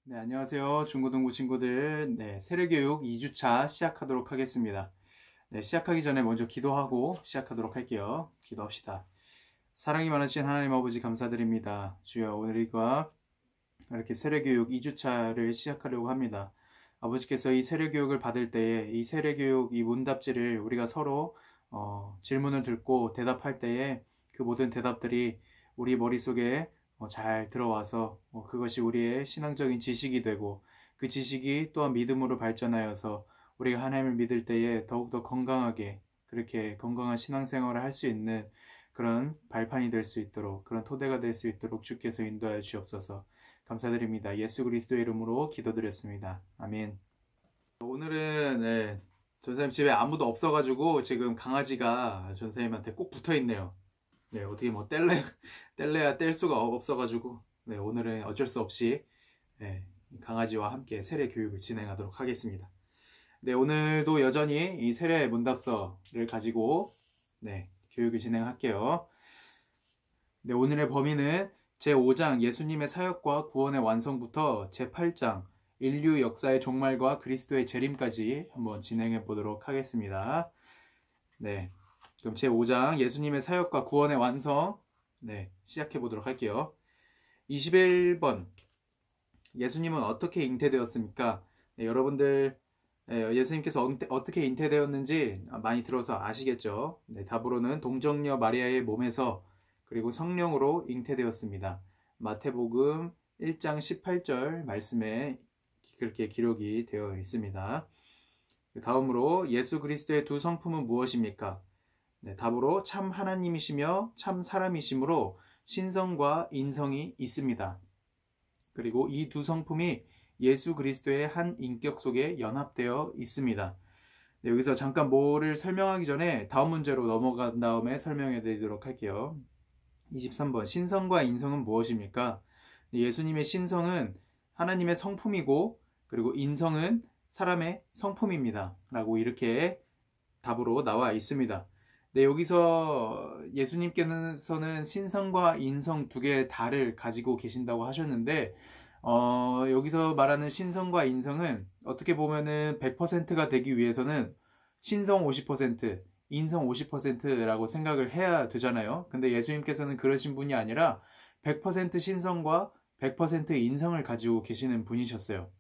네, 안녕하세요. 중고등부 친구들. 네, 세례교육 2주차 시작하도록 하겠습니다. 네, 시작하기 전에 먼저 기도하고 시작하도록 할게요. 기도합시다. 사랑이 많으신 하나님 아버지 감사드립니다. 주여, 오늘과 이렇게 세례교육 2주차를 시작하려고 합니다. 아버지께서 이 세례교육을 받을 때에 이 세례교육 이 문답지를 우리가 서로 질문을 듣고 대답할 때에 그 모든 대답들이 우리 머릿속에 잘 들어와서 그것이 우리의 신앙적인 지식이 되고 그 지식이 또한 믿음으로 발전하여서 우리가 하나님을 믿을 때에 더욱더 건강하게 그렇게 건강한 신앙생활을 할 수 있는 그런 발판이 될 수 있도록 그런 토대가 될 수 있도록 주께서 인도하여 주옵소서. 감사드립니다. 예수 그리스도의 이름으로 기도드렸습니다. 아멘. 오늘은 전사님 집에 아무도 없어가지고 지금 강아지가 전사님한테 꼭 붙어있네요. 네, 어떻게 뭐 뗄래야 뗄 수가 없어가지고 네, 오늘은 어쩔 수 없이 강아지와 함께 세례 교육을 진행하도록 하겠습니다. 네, 오늘도 여전히 이 세례 문답서를 가지고 교육을 진행할게요. 네, 오늘의 범위는 제5장 예수님의 사역과 구원의 완성부터 제8장 인류 역사의 종말과 그리스도의 재림까지 한번 진행해 보도록 하겠습니다. 네, 그럼 제5장 예수님의 사역과 구원의 완성 시작해 보도록 할게요. 21번 예수님은 어떻게 잉태되었습니까? 네, 여러분들 예수님께서 어떻게 잉태되었는지 많이 들어서 아시겠죠? 네, 답으로는 동정녀 마리아의 몸에서 그리고 성령으로 잉태되었습니다. 마태복음 1장 18절 말씀에 그렇게 기록이 되어 있습니다. 다음으로 예수 그리스도의 두 성품은 무엇입니까? 네, 답으로 참 하나님이시며 참 사람이시므로 신성과 인성이 있습니다. 그리고 이 두 성품이 예수 그리스도의 한 인격 속에 연합되어 있습니다. 네, 여기서 잠깐 뭐를 설명하기 전에 다음 문제로 넘어간 다음에 설명해 드리도록 할게요. 23번 신성과 인성은 무엇입니까? 예수님의 신성은 하나님의 성품이고 그리고 인성은 사람의 성품입니다. 라고 이렇게 답으로 나와 있습니다. 네, 여기서 예수님께서는 신성과 인성 두 개의 달을 가지고 계신다고 하셨는데 여기서 말하는 신성과 인성은 어떻게 보면은 100%가 되기 위해서는 신성 50%, 인성 50%라고 생각을 해야 되잖아요. 근데 예수님께서는 그러신 분이 아니라 100% 신성과 100% 인성을 가지고 계시는 분이셨어요.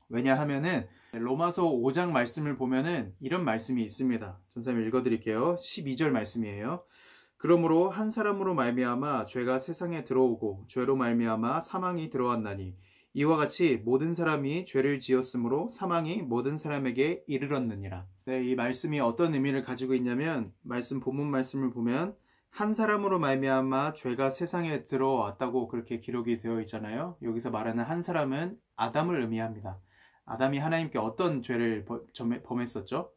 왜냐하면은 로마서 5장 말씀을 보면은 이런 말씀이 있습니다. 전사님 읽어드릴게요. 12절 말씀이에요. 그러므로 한 사람으로 말미암아 죄가 세상에 들어오고 죄로 말미암아 사망이 들어왔나니 이와 같이 모든 사람이 죄를 지었으므로 사망이 모든 사람에게 이르렀느니라. 네, 이 말씀이 어떤 의미를 가지고 있냐면 본문 말씀을 보면 한 사람으로 말미암아 죄가 세상에 들어왔다고 그렇게 기록이 되어 있잖아요. 여기서 말하는 한 사람은 아담을 의미합니다. 아담이 하나님께 어떤 죄를 범했었죠?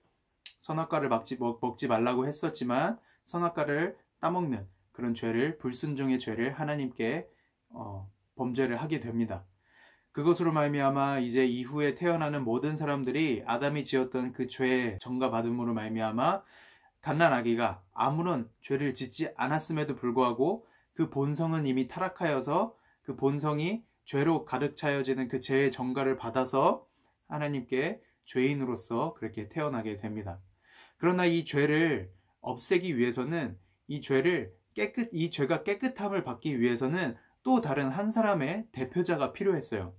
선악과를 먹지 말라고 했었지만 선악과를 따먹는 그런 죄를 불순종의 죄를 하나님께 범죄를 하게 됩니다. 그것으로 말미암아 이제 이후에 태어나는 모든 사람들이 아담이 지었던 그 죄의 전가받음으로 말미암아 갓난 아기가 아무런 죄를 짓지 않았음에도 불구하고 그 본성은 이미 타락하여서 그 본성이 죄로 가득 차여지는 그 죄의 전가를 받아서 하나님께 죄인으로서 그렇게 태어나게 됩니다. 그러나 이 죄를 없애기 위해서는 이 죄가 깨끗함을 받기 위해서는 또 다른 한 사람의 대표자가 필요했어요.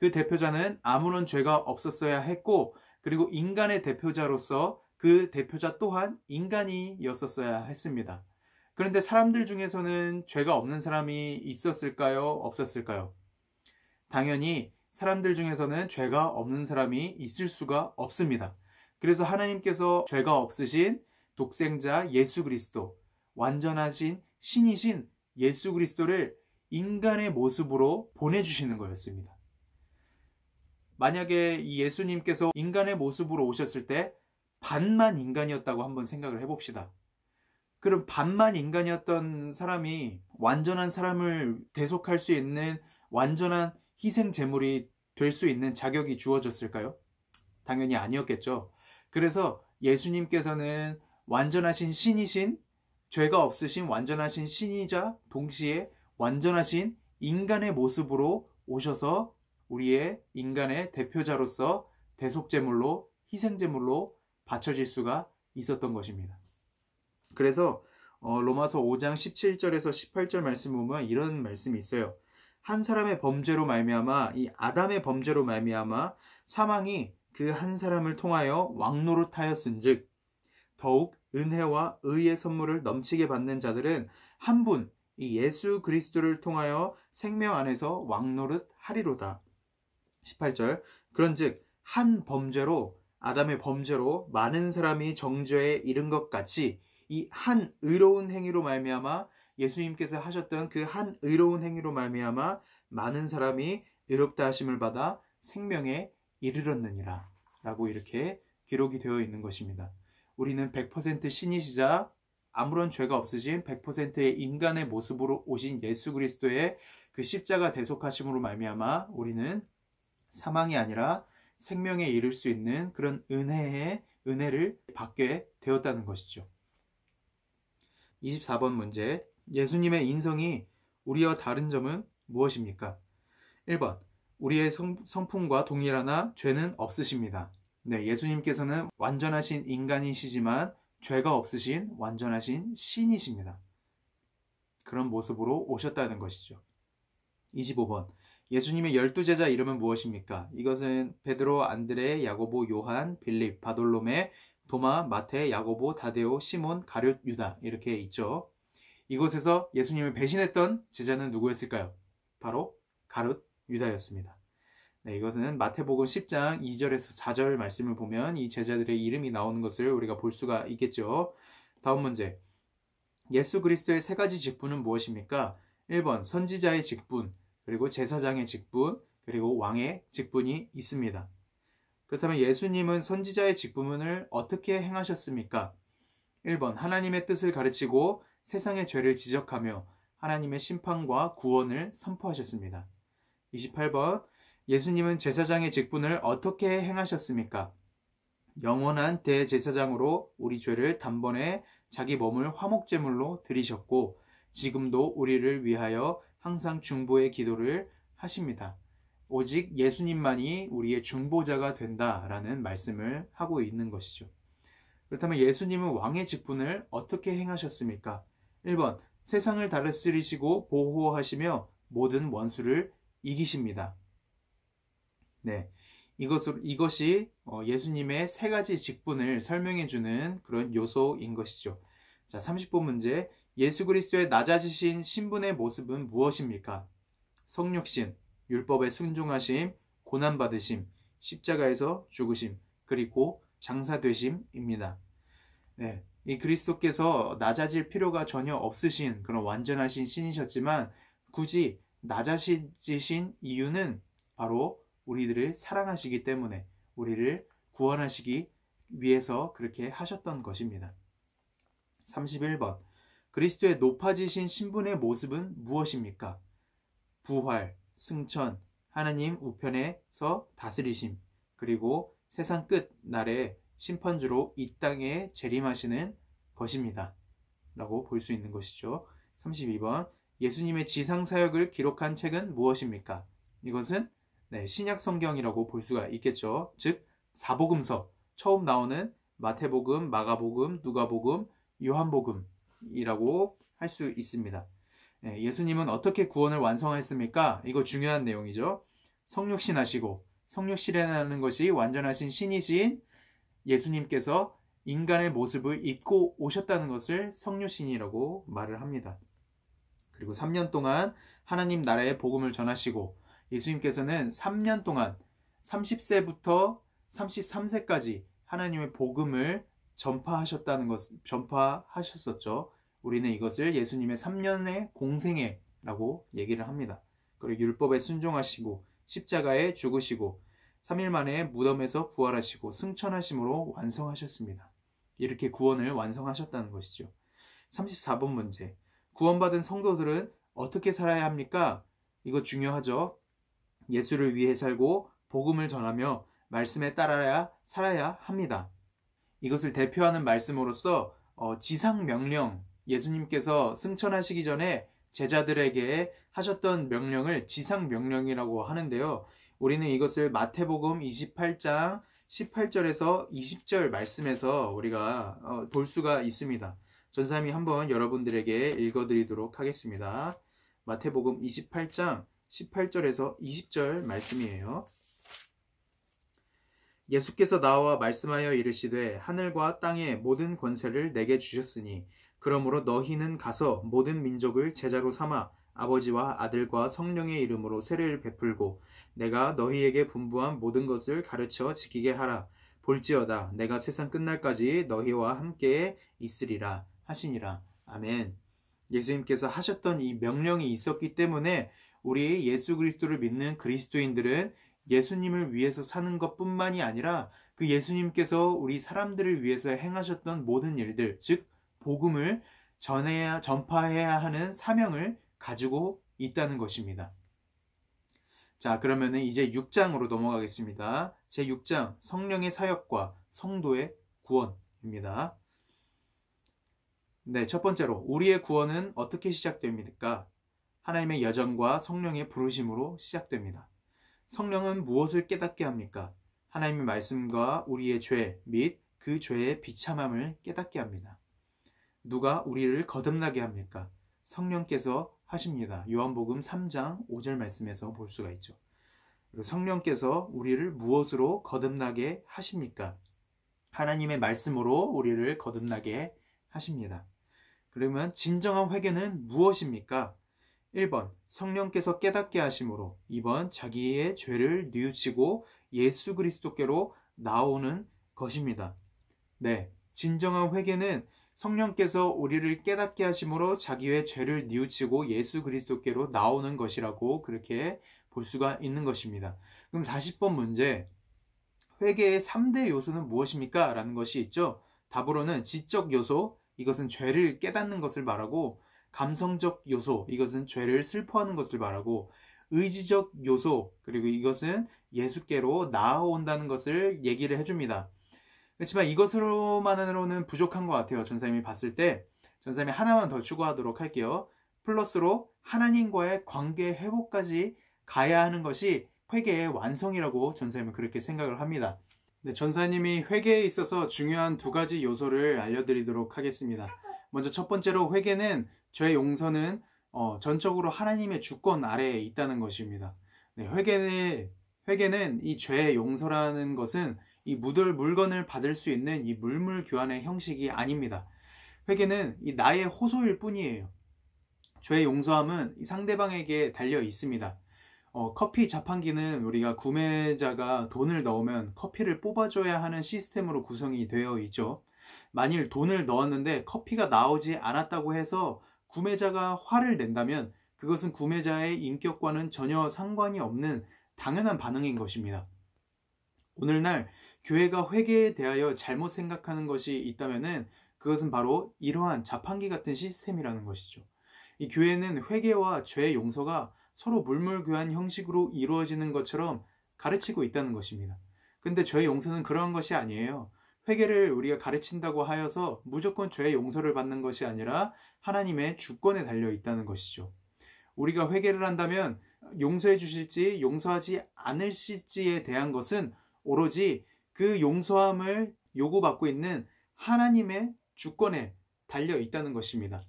그 대표자는 아무런 죄가 없었어야 했고 그리고 인간의 대표자로서 그 대표자 또한 인간이었었어야 했습니다. 그런데 사람들 중에서는 죄가 없는 사람이 있었을까요? 없었을까요? 당연히 사람들 중에서는 죄가 없는 사람이 있을 수가 없습니다. 그래서 하나님께서 죄가 없으신 독생자 예수 그리스도, 완전하신 신이신 예수 그리스도를 인간의 모습으로 보내주시는 거였습니다. 만약에 이 예수님께서 인간의 모습으로 오셨을 때 반만 인간이었다고 한번 생각을 해봅시다. 그럼 반만 인간이었던 사람이 완전한 사람을 대속할 수 있는 완전한 희생 제물이 될 수 있는 자격이 주어졌을까요? 당연히 아니었겠죠. 그래서 예수님께서는 완전하신 신이신 죄가 없으신 완전하신 신이자 동시에 완전하신 인간의 모습으로 오셔서 우리의 인간의 대표자로서 대속제물로 희생제물로 바쳐질 수가 있었던 것입니다. 그래서 로마서 5장 17절에서 18절 말씀 보면 이런 말씀이 있어요. 한 사람의 범죄로 말미암아 이 아담의 범죄로 말미암아 사망이 그 한 사람을 통하여 왕노릇하였은즉 더욱 은혜와 의의 선물을 넘치게 받는 자들은 한 분 이 예수 그리스도를 통하여 생명 안에서 왕노릇하리로다. 18절 그런즉 한 범죄로 아담의 범죄로 많은 사람이 정죄에 이른 것 같이 이 한 의로운 행위로 말미암아 예수님께서 하셨던 그 한 의로운 행위로 말미암아 많은 사람이 의롭다 하심을 받아 생명에 이르렀느니라 라고 이렇게 기록이 되어 있는 것입니다. 우리는 100% 신이시자 아무런 죄가 없으신 100%의 인간의 모습으로 오신 예수 그리스도의 그 십자가 대속하심으로 말미암아 우리는 사망이 아니라 생명에 이를 수 있는 그런 은혜를 받게 되었다는 것이죠. 24번 문제. 예수님의 인성이 우리와 다른 점은 무엇입니까? 1번. 우리의 성품과 동일하나 죄는 없으십니다. 네, 예수님께서는 완전하신 인간이시지만 죄가 없으신 완전하신 신이십니다. 그런 모습으로 오셨다는 것이죠. 25번. 예수님의 12제자 이름은 무엇입니까? 이것은 베드로, 안드레, 야고보, 요한, 빌립, 바돌로메, 도마, 마태, 야고보, 다데오, 시몬, 가룟, 유다 이렇게 있죠. 이곳에서 예수님을 배신했던 제자는 누구였을까요? 바로 가룟, 유다였습니다. 네, 이것은 마태복음 10장 2절에서 4절 말씀을 보면 이 제자들의 이름이 나오는 것을 우리가 볼 수가 있겠죠. 다음 문제. 예수 그리스도의 세 가지 직분은 무엇입니까? 1번 선지자의 직분, 그리고 제사장의 직분, 그리고 왕의 직분이 있습니다. 그렇다면 예수님은 선지자의 직분을 어떻게 행하셨습니까? 1번 하나님의 뜻을 가르치고 세상의 죄를 지적하며 하나님의 심판과 구원을 선포하셨습니다. 28번 예수님은 제사장의 직분을 어떻게 행하셨습니까? 영원한 대제사장으로 우리 죄를 단번에 자기 몸을 화목제물로 드리셨고 지금도 우리를 위하여 항상 중보의 기도를 하십니다. 오직 예수님만이 우리의 중보자가 된다라는 말씀을 하고 있는 것이죠. 그렇다면 예수님은 왕의 직분을 어떻게 행하셨습니까? 1번 세상을 다스리시고 보호하시며 모든 원수를 이기십니다. 네, 이것이 예수님의 세 가지 직분을 설명해주는 그런 요소인 것이죠. 자, 30번 문제. 예수 그리스도의 낮아지신 신분의 모습은 무엇입니까? 성육신, 율법에 순종하심, 고난받으심, 십자가에서 죽으심, 그리고 장사되심입니다. 네, 이 그리스도께서 낮아질 필요가 전혀 없으신 그런 완전하신 신이셨지만 굳이 낮아지신 이유는 바로 우리들을 사랑하시기 때문에 우리를 구원하시기 위해서 그렇게 하셨던 것입니다. 31번. 그리스도의 높아지신 신분의 모습은 무엇입니까? 부활, 승천, 하나님 우편에서 다스리심, 그리고 세상 끝 날에 심판주로 이 땅에 재림하시는 것입니다. 라고 볼 수 있는 것이죠. 32번. 예수님의 지상사역을 기록한 책은 무엇입니까? 이것은 신약 성경이라고 볼 수가 있겠죠. 즉 사복음서, 처음 나오는 마태복음, 마가복음, 누가복음, 요한복음이라고 할 수 있습니다. 예수님은 어떻게 구원을 완성했습니까? 이거 중요한 내용이죠. 성육신 하시고, 성육신이라는 것이 완전하신 신이신 예수님께서 인간의 모습을 입고 오셨다는 것을 성육신이라고 말을 합니다. 그리고 3년 동안 하나님 나라의 복음을 전하시고 예수님께서는 3년 동안 30세부터 33세까지 하나님의 복음을 전파하셨었죠. 우리는 이것을 예수님의 3년의 공생애라고 얘기를 합니다. 그리고 율법에 순종하시고 십자가에 죽으시고 3일 만에 무덤에서 부활하시고 승천하심으로 완성하셨습니다. 이렇게 구원을 완성하셨다는 것이죠. 34번 문제. 구원받은 성도들은 어떻게 살아야 합니까? 이거 중요하죠. 예수를 위해 살고 복음을 전하며 말씀에 따라야 살아야 합니다. 이것을 대표하는 말씀으로서 지상명령, 예수님께서 승천하시기 전에 제자들에게 하셨던 명령을 지상명령이라고 하는데요. 우리는 이것을 마태복음 28장 18절에서 20절 말씀에서 우리가 볼 수가 있습니다. 전사님이 한번 여러분들에게 읽어드리도록 하겠습니다. 마태복음 28장 18절에서 20절 말씀이에요. 예수께서 나와 말씀하여 이르시되 하늘과 땅의 모든 권세를 내게 주셨으니 그러므로 너희는 가서 모든 민족을 제자로 삼아 아버지와 아들과 성령의 이름으로 세례를 베풀고 내가 너희에게 분부한 모든 것을 가르쳐 지키게 하라. 볼지어다 내가 세상 끝날까지 너희와 함께 있으리라 하시니라. 아멘. 예수님께서 하셨던 이 명령이 있었기 때문에 우리 예수 그리스도를 믿는 그리스도인들은 예수님을 위해서 사는 것뿐만이 아니라 그 예수님께서 우리 사람들을 위해서 행하셨던 모든 일들, 즉 복음을 전파해야 하는 사명을 가지고 있다는 것입니다. 자, 그러면은 이제 6장으로 넘어가겠습니다. 제 6장 성령의 사역과 성도의 구원입니다. 네, 첫 번째로 우리의 구원은 어떻게 시작됩니까? 하나님의 여정과 성령의 부르심으로 시작됩니다. 성령은 무엇을 깨닫게 합니까? 하나님의 말씀과 우리의 죄 및 그 죄의 비참함을 깨닫게 합니다. 누가 우리를 거듭나게 합니까? 성령께서 하십니다. 요한복음 3장 5절 말씀에서 볼 수가 있죠. 그리고 성령께서 우리를 무엇으로 거듭나게 하십니까? 하나님의 말씀으로 우리를 거듭나게 하십니다. 그러면 진정한 회개는 무엇입니까? 1번 성령께서 깨닫게 하심으로, 2번 자기의 죄를 뉘우치고 예수 그리스도께로 나오는 것입니다. 네, 진정한 회개는 성령께서 우리를 깨닫게 하심으로 자기의 죄를 뉘우치고 예수 그리스도께로 나오는 것이라고 그렇게 볼 수가 있는 것입니다. 그럼 40번 문제, 회개의 3대 요소는 무엇입니까? 라는 것이 있죠. 답으로는 지적 요소, 이것은 죄를 깨닫는 것을 말하고, 감성적 요소, 이것은 죄를 슬퍼하는 것을 말하고, 의지적 요소, 그리고 이것은 예수께로 나아온다는 것을 얘기를 해줍니다. 그렇지만 이것으로만으로는 부족한 것 같아요. 전사님이 봤을 때 전사님이 하나만 더 추가하도록 할게요. 플러스로 하나님과의 관계 회복까지 가야 하는 것이 회개의 완성이라고 전사님은 그렇게 생각을 합니다. 네, 전사님이 회개에 있어서 중요한 두 가지 요소를 알려드리도록 하겠습니다. 먼저 첫 번째로 회개는 죄 용서는 전적으로 하나님의 주권 아래에 있다는 것입니다. 네, 회개는 이 죄 용서라는 것은 이 물건을 받을 수 있는 이 물물 교환의 형식이 아닙니다. 회개는 이 나의 호소일 뿐이에요. 죄 용서함은 이 상대방에게 달려 있습니다. 커피 자판기는 우리가 구매자가 돈을 넣으면 커피를 뽑아줘야 하는 시스템으로 구성이 되어 있죠. 만일 돈을 넣었는데 커피가 나오지 않았다고 해서 구매자가 화를 낸다면 그것은 구매자의 인격과는 전혀 상관이 없는 당연한 반응인 것입니다. 오늘날 교회가 회개에 대하여 잘못 생각하는 것이 있다면 그것은 바로 이러한 자판기 같은 시스템이라는 것이죠. 이 교회는 회개와 죄 용서가 서로 물물교환 형식으로 이루어지는 것처럼 가르치고 있다는 것입니다. 근데 죄 용서는 그러한 것이 아니에요. 회개를 우리가 가르친다고 하여서 무조건 죄 용서를 받는 것이 아니라 하나님의 주권에 달려 있다는 것이죠. 우리가 회개를 한다면 용서해 주실지 용서하지 않으실지에 대한 것은 오로지 그 용서함을 요구받고 있는 하나님의 주권에 달려 있다는 것입니다.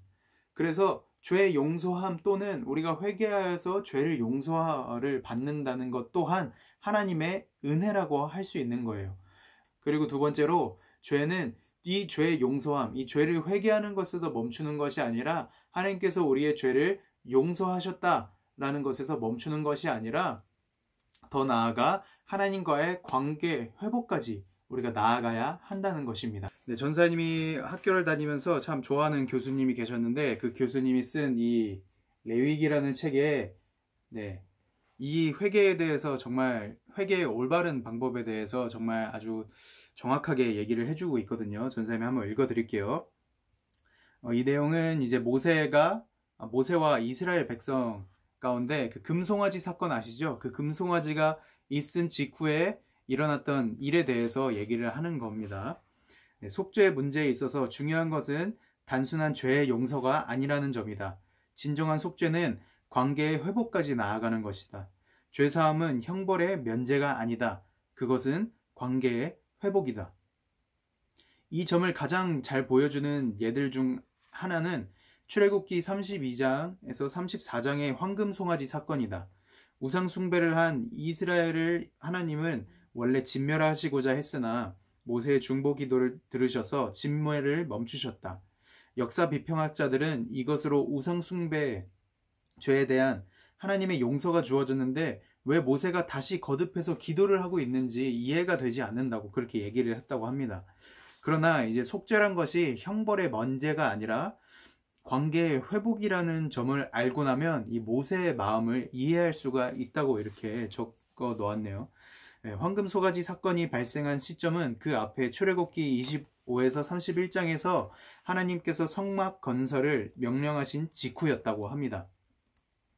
그래서 죄 용서함 또는 우리가 회개하여서 죄를 용서를 받는다는 것 또한 하나님의 은혜라고 할 수 있는 거예요. 그리고 두 번째로 죄는 이 죄 용서함, 이 죄를 회개하는 것에서 멈추는 것이 아니라 하나님께서 우리의 죄를 용서하셨다라는 것에서 멈추는 것이 아니라 더 나아가 하나님과의 관계 회복까지 우리가 나아가야 한다는 것입니다. 네, 전사님이 학교를 다니면서 참 좋아하는 교수님이 계셨는데 그 교수님이 쓴 이 레위기라는 책에 이 회개에 대해서 정말 회개의 올바른 방법에 대해서 정말 아주 정확하게 얘기를 해주고 있거든요. 전사님이 한번 읽어드릴게요. 이 내용은 이제 모세와 이스라엘 백성 가운데 그 금송아지 사건 아시죠? 그 금송아지가 있은 직후에 일어났던 일에 대해서 얘기를 하는 겁니다. 속죄 문제에 있어서 중요한 것은 단순한 죄의 용서가 아니라는 점이다. 진정한 속죄는 관계의 회복까지 나아가는 것이다. 죄사함은 형벌의 면제가 아니다. 그것은 관계의 회복이다. 이 점을 가장 잘 보여주는 예들 중 하나는 출애굽기 32장에서 34장의 황금 송아지 사건이다. 우상 숭배를 한 이스라엘을 하나님은 원래 진멸하시고자 했으나 모세의 중보 기도를 들으셔서 진멸을 멈추셨다. 역사 비평학자들은 이것으로 우상 숭배 죄에 대한 하나님의 용서가 주어졌는데 왜 모세가 다시 거듭해서 기도를 하고 있는지 이해가 되지 않는다고 그렇게 얘기를 했다고 합니다. 그러나 이제 속죄란 것이 형벌의 면제가 아니라 관계의 회복이라는 점을 알고 나면 이 모세의 마음을 이해할 수가 있다고 이렇게 적어 놓았네요. 황금 소가지 사건이 발생한 시점은 그 앞에 출애굽기 25에서 31장에서 하나님께서 성막 건설을 명령하신 직후였다고 합니다.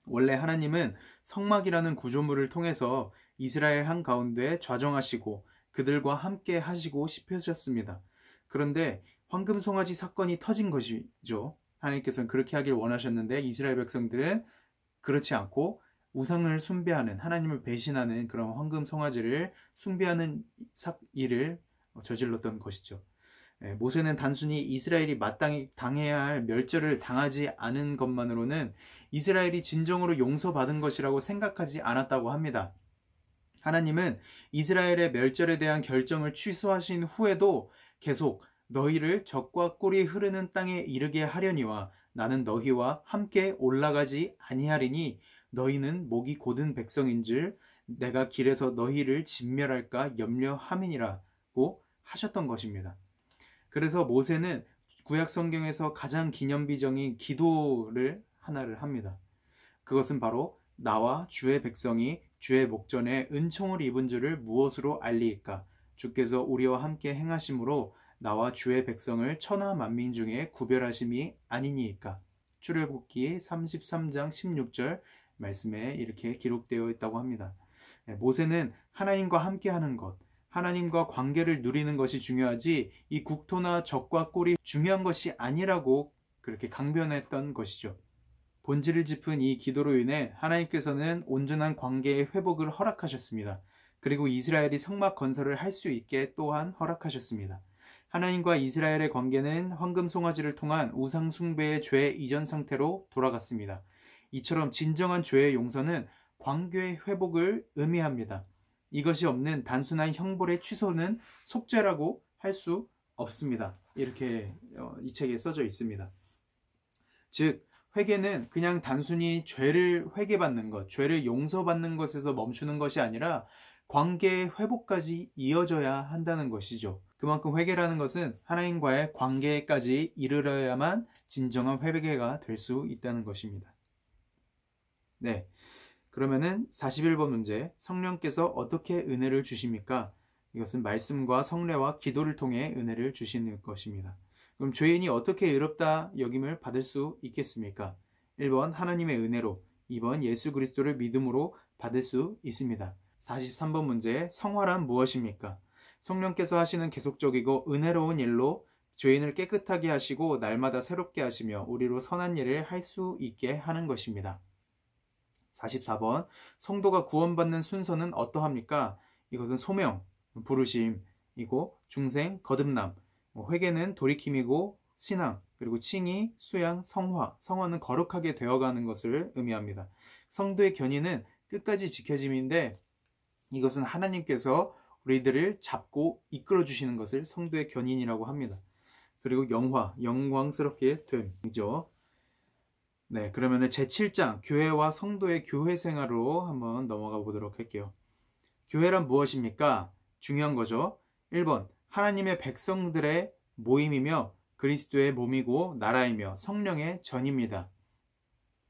원래 하나님은 성막이라는 구조물을 통해서 이스라엘 한가운데 좌정하시고 그들과 함께 하시고 싶으셨습니다. 그런데 황금 송아지 사건이 터진 것이죠. 하나님께서는 그렇게 하길 원하셨는데 이스라엘 백성들은 그렇지 않고 우상을 숭배하는, 하나님을 배신하는 그런 황금 송아지를 숭배하는 일을 저질렀던 것이죠. 모세는 단순히 이스라엘이 마땅히 당해야 할 멸절을 당하지 않은 것만으로는 이스라엘이 진정으로 용서받은 것이라고 생각하지 않았다고 합니다. 하나님은 이스라엘의 멸절에 대한 결정을 취소하신 후에도 계속 너희를 적과 꿀이 흐르는 땅에 이르게 하려니와 나는 너희와 함께 올라가지 아니하리니 너희는 목이 곧은 백성인 줄 내가 길에서 너희를 진멸할까 염려함이니라고 하셨던 것입니다. 그래서 모세는 구약 성경에서 가장 기념비적인 기도를 하나를 합니다. 그것은 바로 나와 주의 백성이 주의 목전에 은총을 입은 줄을 무엇으로 알리이까? 주께서 우리와 함께 행하심으로 나와 주의 백성을 천하 만민 중에 구별하심이 아니니이까? 출애굽기 33장 16절 말씀에 이렇게 기록되어 있다고 합니다. 모세는 하나님과 함께하는 것, 하나님과 관계를 누리는 것이 중요하지 이 국토나 적과 꿀이 중요한 것이 아니라고 그렇게 강변했던 것이죠. 본질을 짚은 이 기도로 인해 하나님께서는 온전한 관계의 회복을 허락하셨습니다. 그리고 이스라엘이 성막 건설을 할 수 있게 또한 허락하셨습니다. 하나님과 이스라엘의 관계는 황금 송아지를 통한 우상 숭배의 죄 이전 상태로 돌아갔습니다. 이처럼 진정한 죄의 용서는 관계의 회복을 의미합니다. 이것이 없는 단순한 형벌의 취소는 속죄라고 할 수 없습니다. 이렇게 이 책에 써져 있습니다. 즉 회개는 그냥 단순히 죄를 회개받는 것, 죄를 용서받는 것에서 멈추는 것이 아니라 관계의 회복까지 이어져야 한다는 것이죠. 그만큼 회개라는 것은 하나님과의 관계까지 이르러야만 진정한 회개가 될 수 있다는 것입니다. 네, 그러면은 41번 문제, 성령께서 어떻게 은혜를 주십니까? 이것은 말씀과 성례와 기도를 통해 은혜를 주시는 것입니다. 그럼 죄인이 어떻게 의롭다 여김을 받을 수 있겠습니까? 1번 하나님의 은혜로, 2번 예수 그리스도를 믿음으로 받을 수 있습니다. 43번 문제, 성화란 무엇입니까? 성령께서 하시는 계속적이고 은혜로운 일로 죄인을 깨끗하게 하시고 날마다 새롭게 하시며 우리로 선한 일을 할 수 있게 하는 것입니다. 44번, 성도가 구원받는 순서는 어떠합니까? 이것은 소명, 부르심이고 중생, 거듭남, 회개는 돌이킴이고 신앙, 그리고 칭의, 수양, 성화는 거룩하게 되어가는 것을 의미합니다. 성도의 견인은 끝까지 지켜짐인데 이것은 하나님께서 우리들을 잡고 이끌어 주시는 것을 성도의 견인이라고 합니다. 그리고 영광스럽게 됨이죠. 네, 그러면 제7장 교회와 성도의 교회 생활로 한번 넘어가 보도록 할게요. 교회란 무엇입니까? 중요한 거죠. 1번 하나님의 백성들의 모임이며 그리스도의 몸이고 나라이며 성령의 전입니다.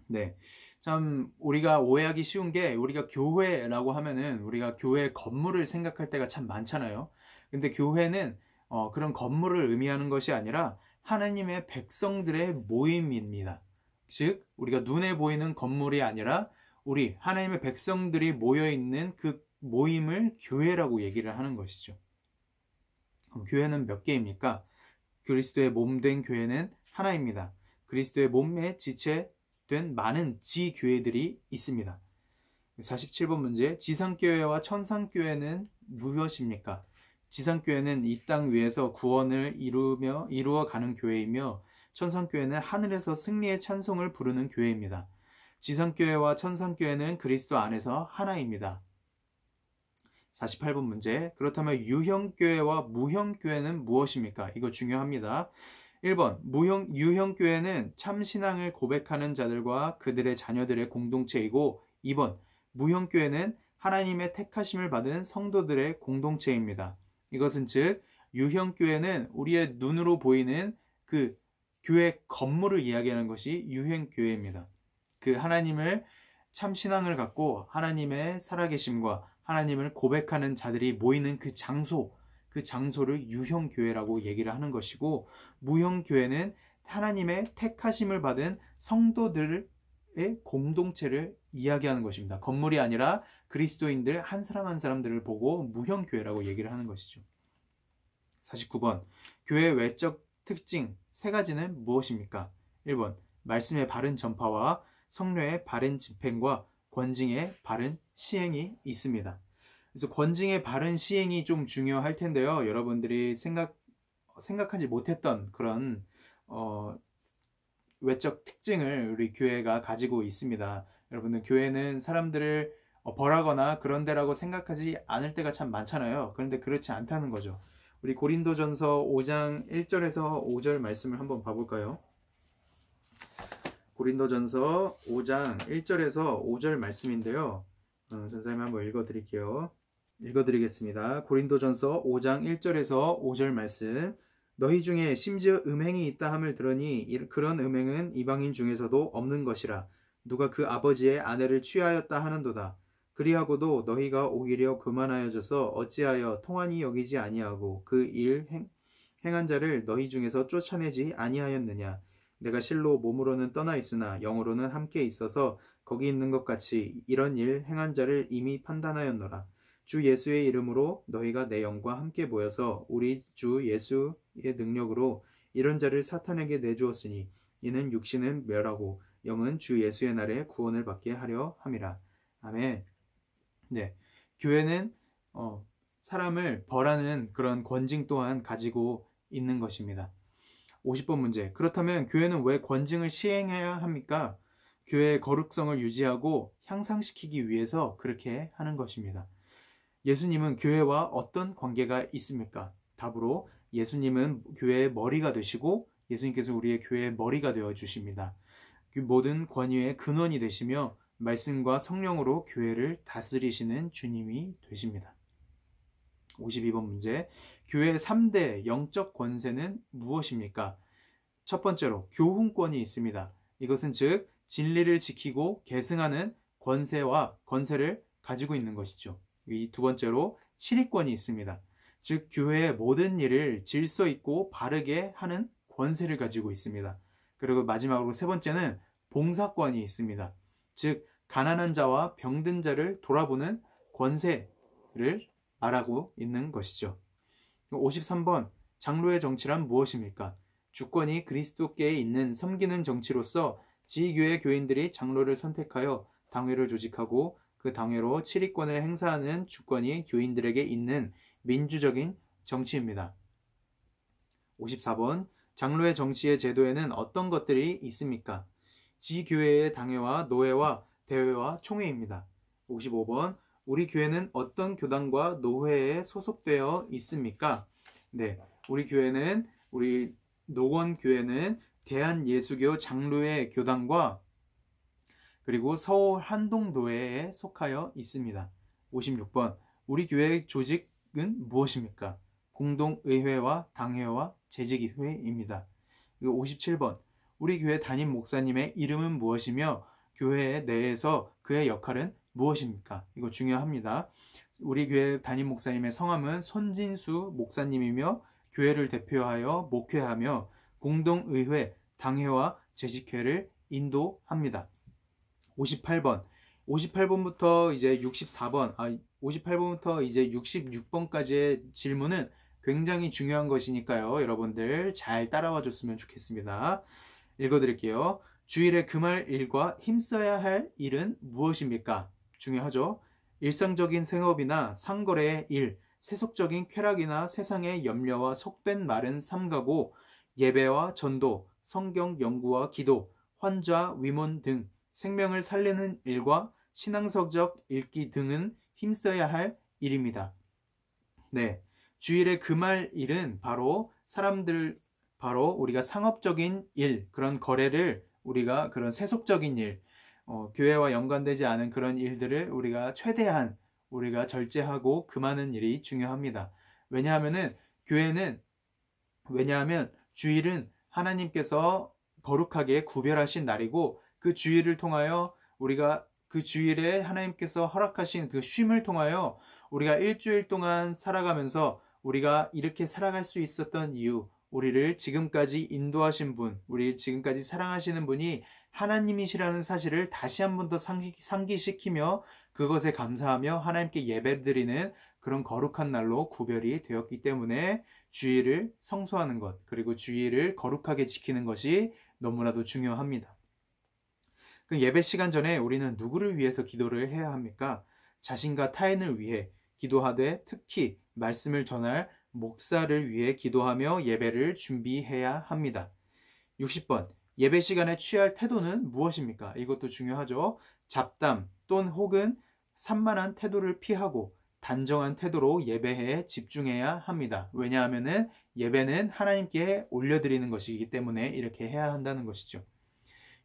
네, 참 우리가 오해하기 쉬운 게 우리가 교회라고 하면은 우리가 교회 건물을 생각할 때가 참 많잖아요. 근데 교회는 그런 건물을 의미하는 것이 아니라 하나님의 백성들의 모임입니다. 즉 우리가 눈에 보이는 건물이 아니라 우리 하나님의 백성들이 모여있는 그 모임을 교회라고 얘기를 하는 것이죠. 그럼 교회는 몇 개입니까? 그리스도의 몸된 교회는 하나입니다. 그리스도의 몸에 지체된 많은 지교회들이 있습니다. 47번 문제. 지상교회와 천상교회는 무엇입니까? 지상교회는 이 땅 위에서 구원을 이루어 가는 교회이며, 천상교회는 하늘에서 승리의 찬송을 부르는 교회입니다. 지상교회와 천상교회는 그리스도 안에서 하나입니다. 48번 문제. 그렇다면 유형교회와 무형교회는 무엇입니까? 이거 중요합니다. 1번 유형교회는 참신앙을 고백하는 자들과 그들의 자녀들의 공동체이고, 2번 무형교회는 하나님의 택하심을 받은 성도들의 공동체입니다. 이것은 즉 유형교회는 우리의 눈으로 보이는 그 교회 건물을 이야기하는 것이 유형교회입니다. 그 하나님을 참신앙을 갖고 하나님의 살아계심과 하나님을 고백하는 자들이 모이는 그 장소를 유형교회라고 얘기를 하는 것이고, 무형교회는 하나님의 택하심을 받은 성도들의 공동체를 이야기하는 것입니다. 건물이 아니라 그리스도인들 한 사람 한 사람들을 보고 무형교회라고 얘기를 하는 것이죠. 49번. 교회의 외적 특징 3가지는 무엇입니까? 1번 말씀의 바른 전파와 성령의 바른 집행과 권징의 바른 시행이 있습니다. 그래서 권징의 바른 시행이 좀 중요할 텐데요. 여러분들이 생각하지 못했던 그런 외적 특징을 우리 교회가 가지고 있습니다. 여러분들, 교회는 사람들을 벌하거나 그런 데라고 생각하지 않을 때가 참 많잖아요. 그런데 그렇지 않다는 거죠. 우리 고린도전서 5장 1절에서 5절 말씀을 한번 봐볼까요? 고린도전서 5장 1절에서 5절 말씀인데요. 선생님 한번 읽어드리겠습니다. 고린도전서 5장 1절에서 5절 말씀. 너희 중에 심지어 음행이 있다 함을 들으니 그런 음행은 이방인 중에서도 없는 것이라. 누가 그 아버지의 아내를 취하였다 하는도다. 그리하고도 너희가 오히려 교만하여져서 어찌하여 통한이 여기지 아니하고 그 일 행한 자를 너희 중에서 쫓아내지 아니하였느냐. 내가 실로 몸으로는 떠나 있으나 영으로는 함께 있어서 거기 있는 것 같이 이런 일 행한 자를 이미 판단하였노라. 주 예수의 이름으로 너희가 내 영과 함께 모여서 우리 주 예수의 능력으로 이런 자를 사탄에게 내주었으니 이는 육신은 멸하고 영은 주 예수의 날에 구원을 받게 하려 함이라. 아멘. 네, 교회는 사람을 벌하는 그런 권징 또한 가지고 있는 것입니다. 50번 문제. 그렇다면 교회는 왜 권징을 시행해야 합니까? 교회의 거룩성을 유지하고 향상시키기 위해서 그렇게 하는 것입니다. 예수님은 교회와 어떤 관계가 있습니까? 답으로 예수님은 교회의 머리가 되시고 예수님께서 우리의 교회의 머리가 되어 주십니다. 그 모든 권위의 근원이 되시며 말씀과 성령으로 교회를 다스리시는 주님이 되십니다. 52번 문제. 교회의 3대 영적 권세는 무엇입니까? 첫 번째로 교훈권이 있습니다. 이것은 즉 진리를 지키고 계승하는 권세를 가지고 있는 것이죠. 이 두 번째로 치리권이 있습니다. 즉 교회의 모든 일을 질서 있고 바르게 하는 권세를 가지고 있습니다. 그리고 마지막으로 세 번째는 봉사권이 있습니다. 즉 가난한 자와 병든 자를 돌아보는 권세를 말하고 있는 것이죠. 53번. 장로의 정치란 무엇입니까? 주권이 그리스도께 있는 섬기는 정치로서 지교회 교인들이 장로를 선택하여 당회를 조직하고 그 당회로 치리권을 행사하는 주권이 교인들에게 있는 민주적인 정치입니다. 54번. 장로의 정치의 제도에는 어떤 것들이 있습니까? 지교회의 당회와 노회와 대회와 총회입니다. 55번. 우리 교회는 어떤 교단과 노회에 소속되어 있습니까? 네, 우리 노원교회는 대한예수교 장로회 교단과 그리고 서울 한동노회에 속하여 있습니다. 56번. 우리 교회의 조직은 무엇입니까? 공동의회와 당회와 재직회입니다. 그리고 57번. 우리 교회 담임 목사님의 이름은 무엇이며 교회 내에서 그의 역할은 무엇입니까? 이거 중요합니다. 우리 교회 담임 목사님의 성함은 손진수 목사님이며 교회를 대표하여 목회하며 공동의회, 당회와 재직회를 인도합니다. 58번. 58번부터 이제 66번까지의 질문은 굉장히 중요한 것이니까요. 여러분들 잘 따라와 줬으면 좋겠습니다. 읽어드릴게요. 주일에 금할 일과 힘써야 할 일은 무엇입니까? 중요하죠. 일상적인 생업이나 상거래의 일, 세속적인 쾌락이나 세상의 염려와 속된 말은 삼가고 예배와 전도, 성경 연구와 기도, 환자 위문 등 생명을 살리는 일과 신앙서적 읽기 등은 힘써야 할 일입니다. 네, 주일에 금할 일은 바로 우리가 상업적인 일, 그런 거래를 우리가 그런 세속적인 일, 교회와 연관되지 않은 그런 일들을 우리가 최대한 우리가 절제하고 금하는 일이 중요합니다. 교회는 왜냐하면 주일은 하나님께서 거룩하게 구별하신 날이고 그 주일을 통하여 우리가 그 주일에 하나님께서 허락하신 그 쉼을 통하여 우리가 일주일 동안 살아가면서 우리가 이렇게 살아갈 수 있었던 이유, 우리를 지금까지 인도하신 분, 우리를 지금까지 사랑하시는 분이 하나님이시라는 사실을 다시 한 번 더 상기시키며 그것에 감사하며 하나님께 예배드리는 그런 거룩한 날로 구별이 되었기 때문에 주일을 성수하는 것, 그리고 주일을 거룩하게 지키는 것이 너무나도 중요합니다. 그 예배 시간 전에 우리는 누구를 위해서 기도를 해야 합니까? 자신과 타인을 위해 기도하되 특히 말씀을 전할 목사를 위해 기도하며 예배를 준비해야 합니다. 60번. 예배 시간에 취할 태도는 무엇입니까? 이것도 중요하죠. 잡담 또는 혹은 산만한 태도를 피하고 단정한 태도로 예배에 집중해야 합니다. 왜냐하면 예배는 하나님께 올려드리는 것이기 때문에 이렇게 해야 한다는 것이죠.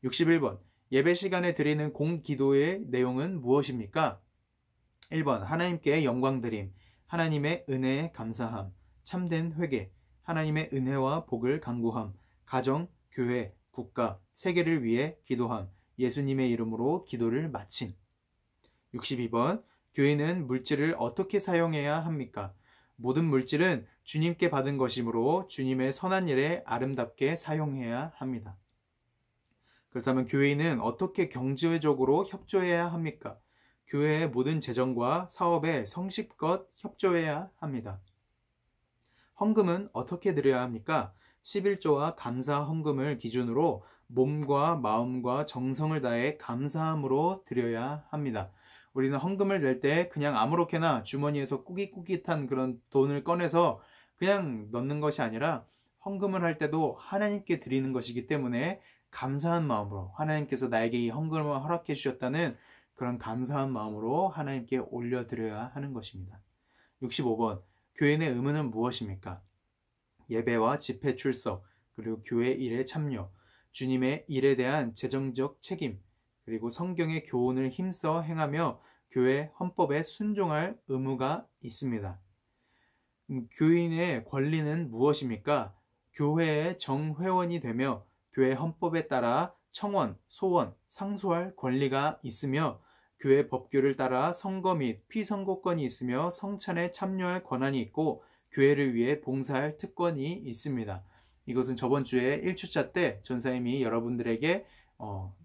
61번. 예배 시간에 드리는 공기도의 내용은 무엇입니까? 1번. 하나님께 영광드림, 하나님의 은혜에 감사함, 참된 회개, 하나님의 은혜와 복을 간구함, 가정, 교회, 국가, 세계를 위해 기도함, 예수님의 이름으로 기도를 마침. 62번. 교회는 물질을 어떻게 사용해야 합니까? 모든 물질은 주님께 받은 것이므로 주님의 선한 일에 아름답게 사용해야 합니다. 그렇다면 교회는 어떻게 경제적으로 협조해야 합니까? 교회의 모든 재정과 사업에 성실껏 협조해야 합니다. 헌금은 어떻게 드려야 합니까? 11조와 감사 헌금을 기준으로 몸과 마음과 정성을 다해 감사함으로 드려야 합니다. 우리는 헌금을 낼 때 그냥 아무렇게나 주머니에서 꾸깃꾸깃한 그런 돈을 꺼내서 그냥 넣는 것이 아니라 헌금을 할 때도 하나님께 드리는 것이기 때문에 감사한 마음으로 하나님께서 나에게 이 헌금을 허락해 주셨다는 그런 감사한 마음으로 하나님께 올려드려야 하는 것입니다. 65번. 교인의 의무는 무엇입니까? 예배와 집회 출석, 그리고 교회 일에 참여, 주님의 일에 대한 재정적 책임, 그리고 성경의 교훈을 힘써 행하며 교회 헌법에 순종할 의무가 있습니다. 교인의 권리는 무엇입니까? 교회의 정회원이 되며 교회 헌법에 따라 청원, 소원, 상소할 권리가 있으며 교회 법규를 따라 선거 및 피선거권이 있으며 성찬에 참여할 권한이 있고 교회를 위해 봉사할 특권이 있습니다. 이것은 저번 주에 1주차 때 전사님이 여러분들에게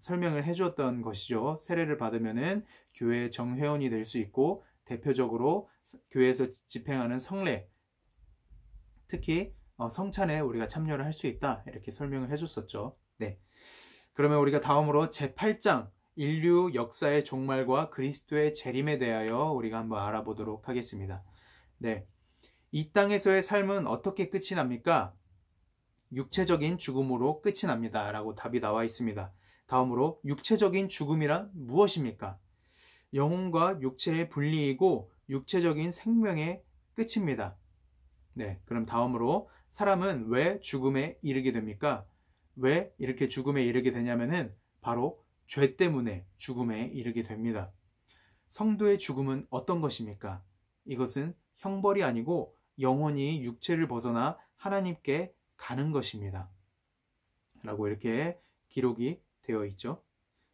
설명을 해주었던 것이죠. 세례를 받으면은 교회 정회원이 될 수 있고 대표적으로 교회에서 집행하는 성례, 특히 성찬에 우리가 참여를 할 수 있다 이렇게 설명을 해줬었죠. 네. 그러면 우리가 다음으로 제8장 인류 역사의 종말과 그리스도의 재림에 대하여 우리가 한번 알아보도록 하겠습니다. 네. 이 땅에서의 삶은 어떻게 끝이 납니까? 육체적인 죽음으로 끝이 납니다. 라고 답이 나와 있습니다. 다음으로 육체적인 죽음이란 무엇입니까? 영혼과 육체의 분리이고 육체적인 생명의 끝입니다. 네, 그럼 다음으로 사람은 왜 죽음에 이르게 됩니까? 왜 이렇게 죽음에 이르게 되냐면은 바로 죄 때문에 죽음에 이르게 됩니다. 성도의 죽음은 어떤 것입니까? 이것은 형벌이 아니고 영혼이 육체를 벗어나 하나님께 가는 것입니다. 라고 이렇게 기록이 되어 있죠.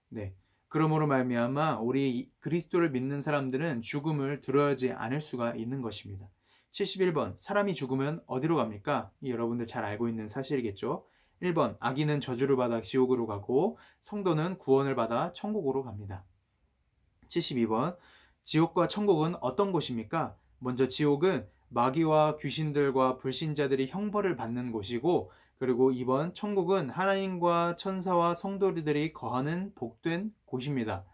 네. 그러므로 말미암아 우리 그리스도를 믿는 사람들은 죽음을 두려워하지 않을 수가 있는 것입니다. 71번. 사람이 죽으면 어디로 갑니까? 여러분들 잘 알고 있는 사실이겠죠. 1번. 악인은 저주를 받아 지옥으로 가고 성도는 구원을 받아 천국으로 갑니다. 72번. 지옥과 천국은 어떤 곳입니까? 먼저 지옥은 마귀와 귀신들과 불신자들이 형벌을 받는 곳이고, 그리고 2번 천국은 하나님과 천사와 성도들이 거하는 복된 곳입니다.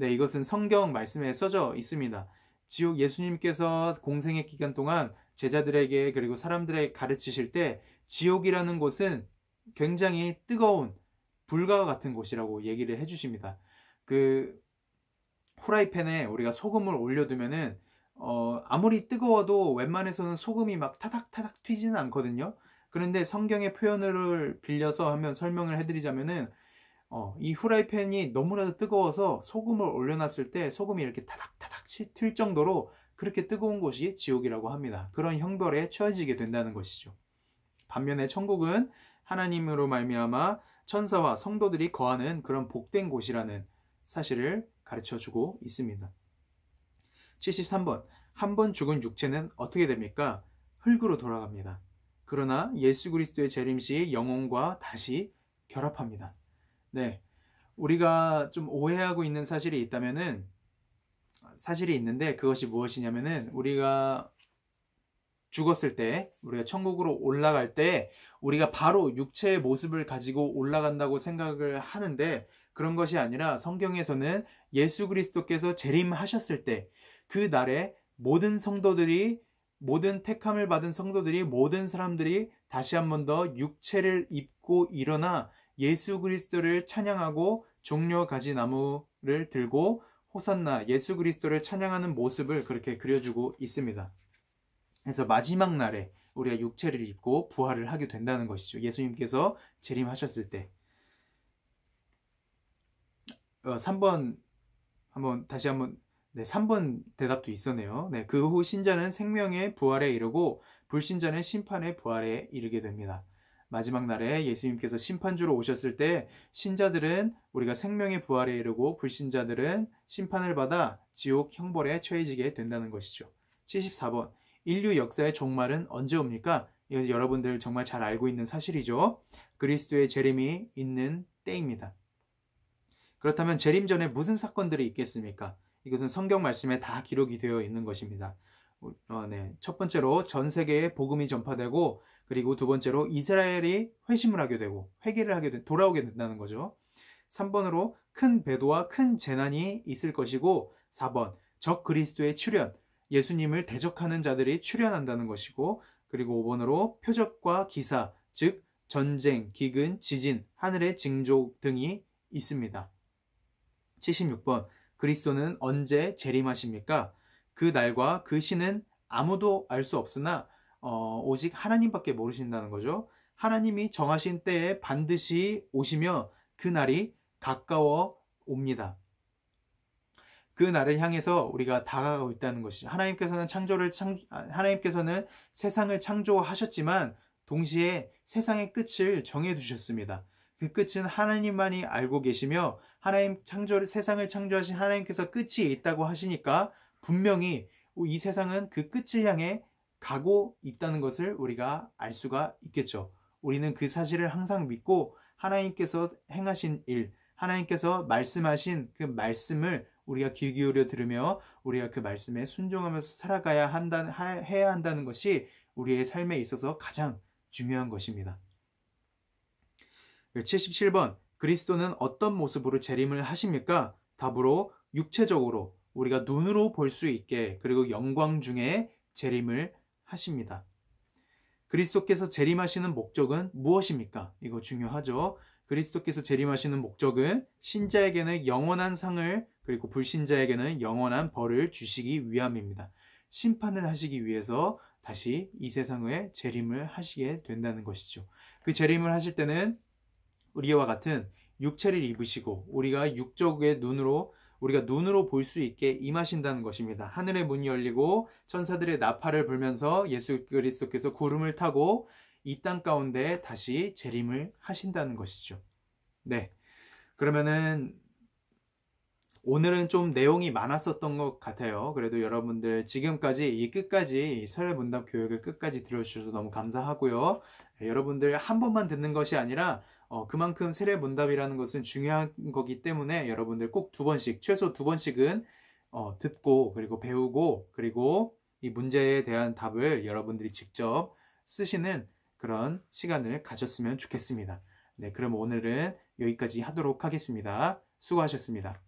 네, 이것은 성경 말씀에 써져 있습니다. 지옥 예수님께서 공생의 기간 동안 제자들에게 그리고 사람들에게 가르치실 때 지옥이라는 곳은 굉장히 뜨거운 불과 같은 곳이라고 얘기를 해주십니다. 그 후라이팬에 우리가 소금을 올려두면은 아무리 뜨거워도 웬만해서는 소금이 막 타닥타닥 튀지는 않거든요. 그런데 성경의 표현을 빌려서 한번 설명을 해드리자면은 이 후라이팬이 너무나도 뜨거워서 소금을 올려놨을 때 소금이 이렇게 타닥타닥 튈 정도로 그렇게 뜨거운 곳이 지옥이라고 합니다. 그런 형벌에 처해지게 된다는 것이죠. 반면에 천국은 하나님으로 말미암아 천사와 성도들이 거하는 그런 복된 곳이라는 사실을 가르쳐주고 있습니다. 73번. 한 번 죽은 육체는 어떻게 됩니까? 흙으로 돌아갑니다. 그러나 예수 그리스도의 재림 시 영혼과 다시 결합합니다. 네, 우리가 좀 오해하고 있는 사실이 있는데 그것이 무엇이냐면은 우리가 죽었을 때, 우리가 천국으로 올라갈 때 우리가 바로 육체의 모습을 가지고 올라간다고 생각을 하는데 그런 것이 아니라 성경에서는 예수 그리스도께서 재림하셨을 때 그 날에 모든 성도들이, 모든 택함을 받은 성도들이, 모든 사람들이 다시 한 번 더 육체를 입고 일어나 예수 그리스도를 찬양하고 종려 가지나무를 들고 호산나 예수 그리스도를 찬양하는 모습을 그렇게 그려주고 있습니다. 그래서 마지막 날에 우리가 육체를 입고 부활을 하게 된다는 것이죠. 예수님께서 재림하셨을 때. 3번 다시 한번. 네, 3번 대답도 있었네요. 네, 그 후 신자는 생명의 부활에 이르고 불신자는 심판의 부활에 이르게 됩니다. 마지막 날에 예수님께서 심판주로 오셨을 때 신자들은 우리가 생명의 부활에 이르고 불신자들은 심판을 받아 지옥 형벌에 처해지게 된다는 것이죠. 74번. 인류 역사의 종말은 언제 옵니까? 이것은 여러분들 정말 잘 알고 있는 사실이죠. 그리스도의 재림이 있는 때입니다. 그렇다면 재림 전에 무슨 사건들이 있겠습니까? 이것은 성경 말씀에 다 기록이 되어 있는 것입니다. 첫 번째로 전 세계에 복음이 전파되고, 그리고 두 번째로 이스라엘이 회심을 하게 되고 회개를 하게 돌아오게 된다는 거죠. 3번으로 큰 배도와 큰 재난이 있을 것이고, 4번 적 그리스도의 출현, 예수님을 대적하는 자들이 출현한다는 것이고, 그리고 5번으로 표적과 기사, 즉 전쟁, 기근, 지진, 하늘의 징조 등이 있습니다. 76번. 그리스도는 언제 재림하십니까? 그 날과 그 시는 아무도 알 수 없으나 오직 하나님밖에 모르신다는 거죠. 하나님이 정하신 때에 반드시 오시며 그 날이 가까워 옵니다. 그 날을 향해서 우리가 다가가고 있다는 것이죠. 하나님께서는 세상을 창조하셨지만 동시에 세상의 끝을 정해두셨습니다. 그 끝은 하나님만이 알고 계시며 세상을 창조하신 하나님께서 끝이 있다고 하시니까 분명히 이 세상은 그 끝을 향해 가고 있다는 것을 우리가 알 수가 있겠죠. 우리는 그 사실을 항상 믿고 하나님께서 행하신 일, 하나님께서 말씀하신 그 말씀을 우리가 귀 기울여 들으며 우리가 그 말씀에 순종하면서 살아가야 해야 한다는 것이 우리의 삶에 있어서 가장 중요한 것입니다. 77번. 그리스도는 어떤 모습으로 재림을 하십니까? 답으로 육체적으로 우리가 눈으로 볼 수 있게, 그리고 영광 중에 재림을 하십니다. 그리스도께서 재림하시는 목적은 무엇입니까? 이거 중요하죠. 그리스도께서 재림하시는 목적은 신자에게는 영원한 상을, 그리고 불신자에게는 영원한 벌을 주시기 위함입니다. 심판을 하시기 위해서 다시 이 세상에 재림을 하시게 된다는 것이죠. 그 재림을 하실 때는 우리와 같은 육체를 입으시고 우리가 육적의 눈으로, 우리가 눈으로 볼 수 있게 임하신다는 것입니다. 하늘의 문이 열리고 천사들의 나팔을 불면서 예수 그리스도께서 구름을 타고 이 땅 가운데 다시 재림을 하신다는 것이죠. 네, 그러면은 오늘은 좀 내용이 많았었던 것 같아요. 그래도 여러분들 지금까지 끝까지 설문답 교육을 끝까지 들어주셔서 너무 감사하고요. 여러분들 한 번만 듣는 것이 아니라 그만큼 세례문답이라는 것은 중요한 거기 때문에 여러분들 꼭 최소 두 번씩은 듣고, 그리고 배우고, 그리고 이 문제에 대한 답을 여러분들이 직접 쓰시는 그런 시간을 가졌으면 좋겠습니다. 네, 그럼 오늘은 여기까지 하도록 하겠습니다. 수고하셨습니다.